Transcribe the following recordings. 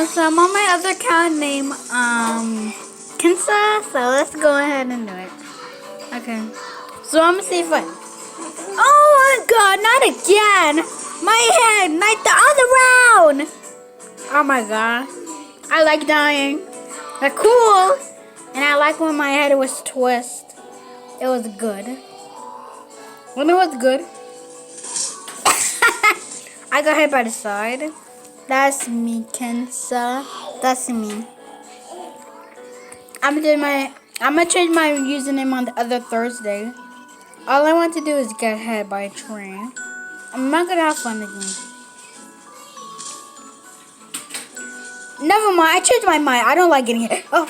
So I'm on my other account named Kinsa. So let's go ahead and do it. Okay. So I'm gonna see if I. Oh my God! Not again! My head! Not the other round! Oh my God! I like dying. They're cool, and I like when my head was twist. It was good. When it was good. I got hit by the side. That's me, Kensa. That's me. I'm gonna change my username on the other Thursday. All I want to do is get hit by a train. I'm not gonna have fun again. Never mind. I changed my mind. I don't like getting hit. Oh,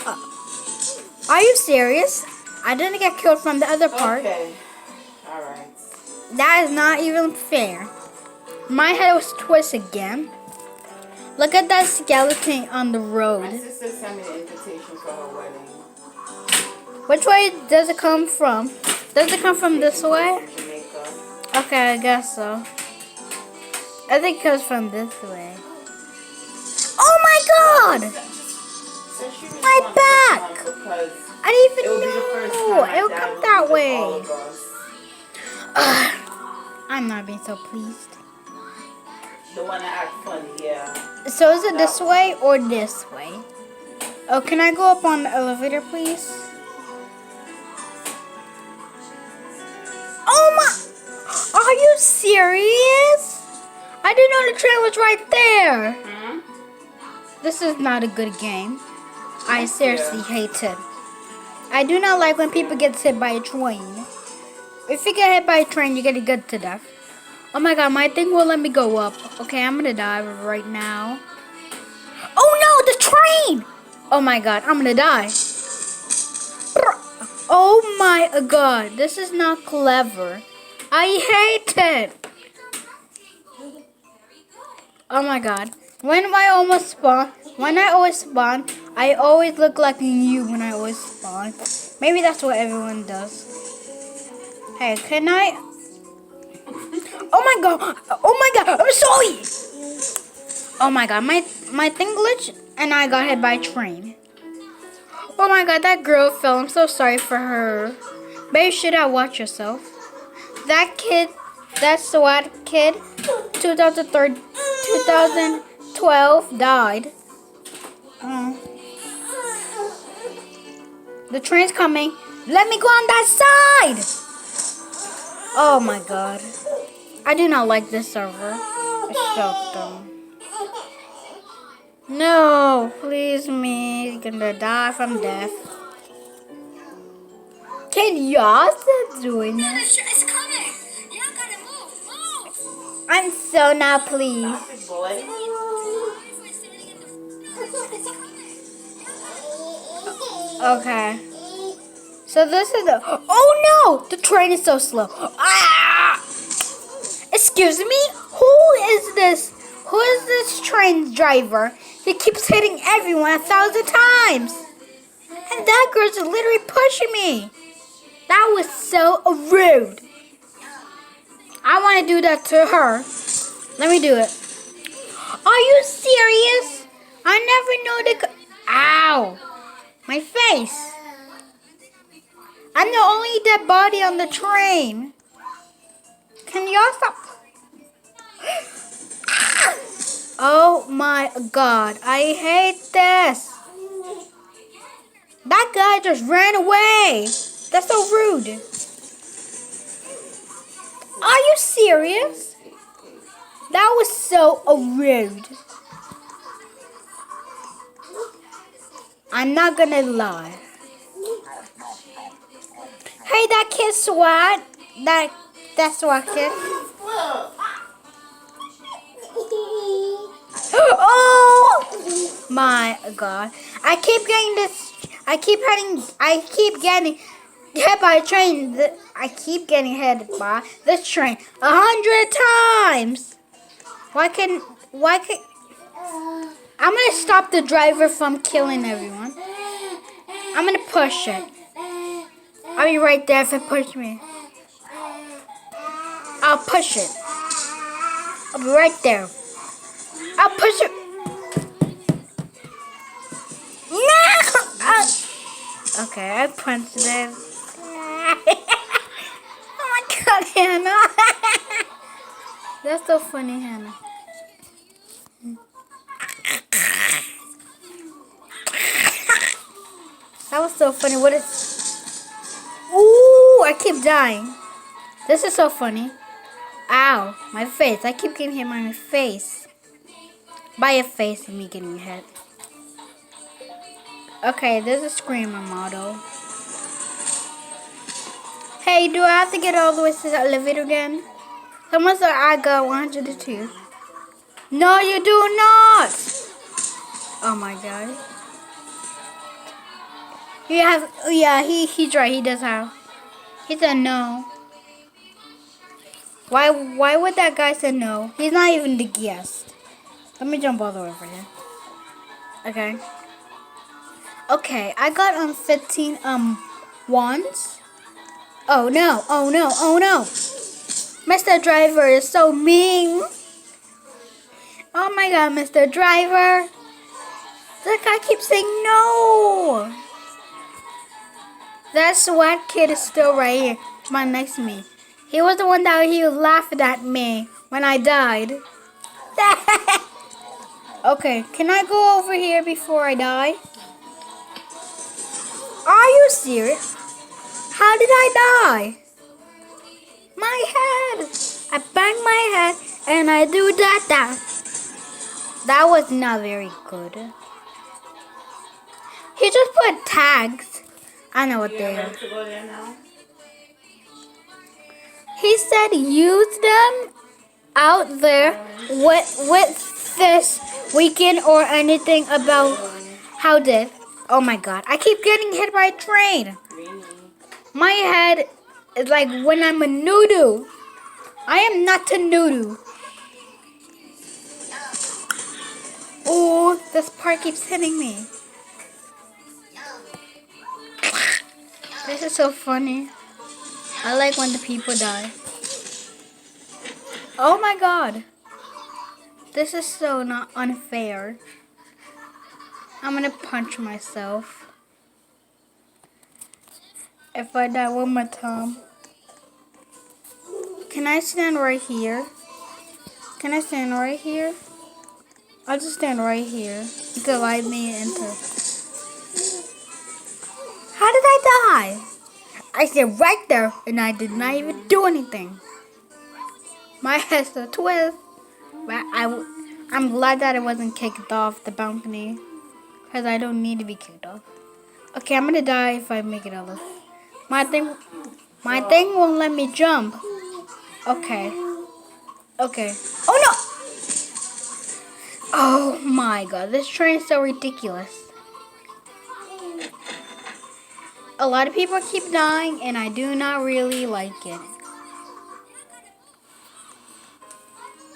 are you serious? I didn't get killed from the other part. Okay. All right. That is not even fair. My head was twisted again. Look at that skeleton on the road. My sister sent me an invitation for her wedding. Which way does it come from? Does it come from this way? Jamaica. Okay, I guess so. I think it comes from this way. Oh my God! My back! I didn't even know. It'll come that way. I'm not being so pleased. The one that act funny, yeah. So is it this way or this way? Oh, can I go up on the elevator, please? Oh my! Are you serious? I didn't know the train was right there. Hmm? This is not a good game. I seriously hate it. I do not like when people get hit by a train. If you get hit by a train, you get good to death. Oh my God, my thing won't let me go up. Okay, I'm gonna die right now. Oh no, the train! Oh my God, I'm gonna die. Oh my God, this is not clever. I hate it. Oh my God. When I always spawn, I always look like you when I always spawn. Maybe that's what everyone does. Hey, can I? Oh my God! Oh my God! I'm sorry. Oh my God! My thing glitched and I got hit by a train. Oh my God! That girl fell. I'm so sorry for her. Maybe you should have watched yourself. That kid, that SWAT kid, 2012 died. The train's coming. Let me go on that side. Oh my God. I do not like this server. It's so dumb. No, please me. You're gonna die from death. Can y'all stop doing this? It's coming. You don't gotta move. Move. I'm so not pleased. Okay. So this is the. Oh no! The train is so slow. Ah! Excuse me? Who is this? Who is this train driver? He keeps hitting everyone 1,000 times. And that girl's literally pushing me. That was so rude. I want to do that to her. Let me do it. Are you serious? I never know the. Ow! My face. I'm the only dead body on the train. Can y'all stop? Oh my God, I hate this. That guy just ran away. That's so rude. Are you serious? That was so rude. I'm not gonna lie. Hey, that kid SWAT. That SWAT kid. Oh my God! I keep getting hit by a train. I keep getting hit by this train 100 times. Why can? I'm gonna stop the driver from killing everyone. I'm gonna push it. I'll be right there if it pushes me. I'll push it. I'll be right there. I'll push it. Okay, I punched it. Oh my god, Hannah. That's so funny, Hannah. That was so funny. What is... Ooh, I keep dying. This is so funny. Ow, my face. I keep getting hit by my face. By your face and me getting hit. Okay, there's a screamer model. Hey, do I have to get all the way to the elevator again? Someone said I got 102. No, you do not! Oh my god. You have, yeah, he's right. He does have. He said no. Why would that guy say no? He's not even the guest. Let me jump all the way over here. Okay. Okay, I got 15 wands. Oh no, oh no, oh no. Mr. Driver is so mean. Oh my god, Mr. Driver. That guy keeps saying no. That SWAT kid is still right here. My next to me. He was the one that he was laughing at me when I died. Okay, can I go over here before I die? Are you serious? How did I die? My head. I banged my head and I do that. That was not very good. He just put tags. I know what they are. To go there now? He said use them out there with this weekend or anything about how did. Oh my god, I keep getting hit by a train. Really? My head is like when I'm a noodle. I am not a noodle. Oh, this part keeps hitting me. This is so funny. I like when the people die. Oh my god. This is so not unfair. I'm gonna punch myself. If I die one more time. Can I stand right here? Can I stand right here? I'll just stand right here until I may enter. How did I die? I stayed right there and I did not even do anything. My head's a twist. But I'm glad that it wasn't kicked off the balcony. Because I don't need to be kicked off. Okay, I'm going to die if I make it out of this. My thing won't let me jump. Okay. Okay. Oh no! Oh my god, this train is so ridiculous. A lot of people keep dying and I do not really like it.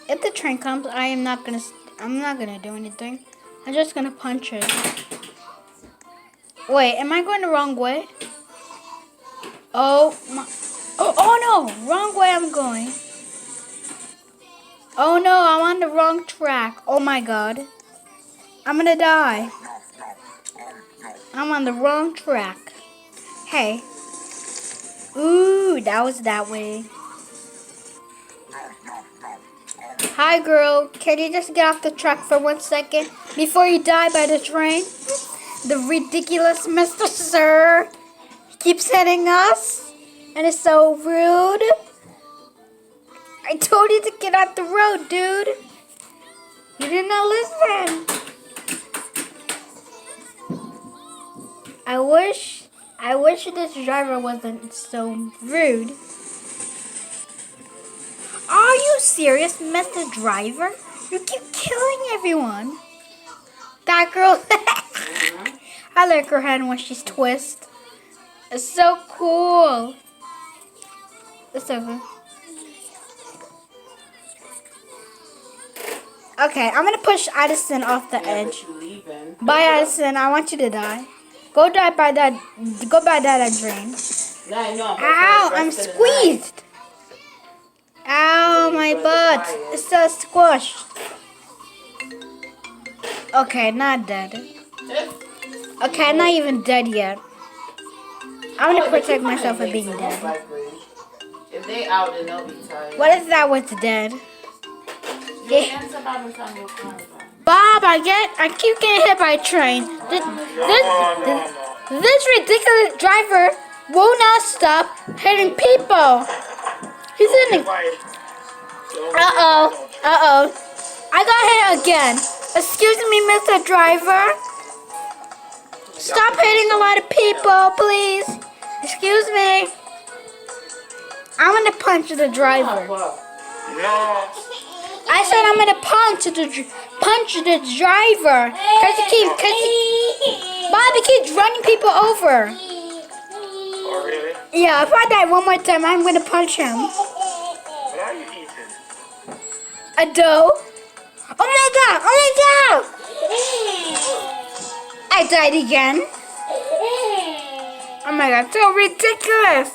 If the train comes, I'm not gonna do anything. I'm just gonna punch it. Wait, am I going the wrong way? Oh my! Oh no! Wrong way I'm going. Oh no! I'm on the wrong track. Oh my god! I'm gonna die. I'm on the wrong track. Hey. Ooh, that was that way. Hi, girl. Can you just get off the track for 1 second before you die by the train? The ridiculous Mr. Sir keeps hitting us, and it's so rude. I told you to get off the road, dude. You did not listen. I wish this driver wasn't so rude. Are you serious, Mr. Driver? You keep killing everyone. That girl, I like her hand when she's twist. It's so cool. It's over. Okay, I'm gonna push Addison off the edge. Bye, Addison. I want you to die. Go die by that. Go by that drain. Ow! I'm squeezed. Ow, my butt. It's so squished. Okay, not dead. Okay, I'm not even dead yet. I'm gonna Oh, they protect keep on myself from their being legs, so dead. most likely. If they out, then they'll be tired. What is that? What's dead? Your hands about to turn your phone. Bob, I keep getting hit by a train. This ridiculous driver will not stop hitting people. He's in the. Uh-oh. I got hit again. Excuse me, Mr. Driver. Stop hitting a lot of people, please. Excuse me. I'm gonna punch the driver. I said I'm gonna punch the driver. Bobby keeps running people over. Yeah, if I die one more time, I'm gonna punch him. What are you eating? A dough. Oh my god! I died again. Oh my god, so ridiculous.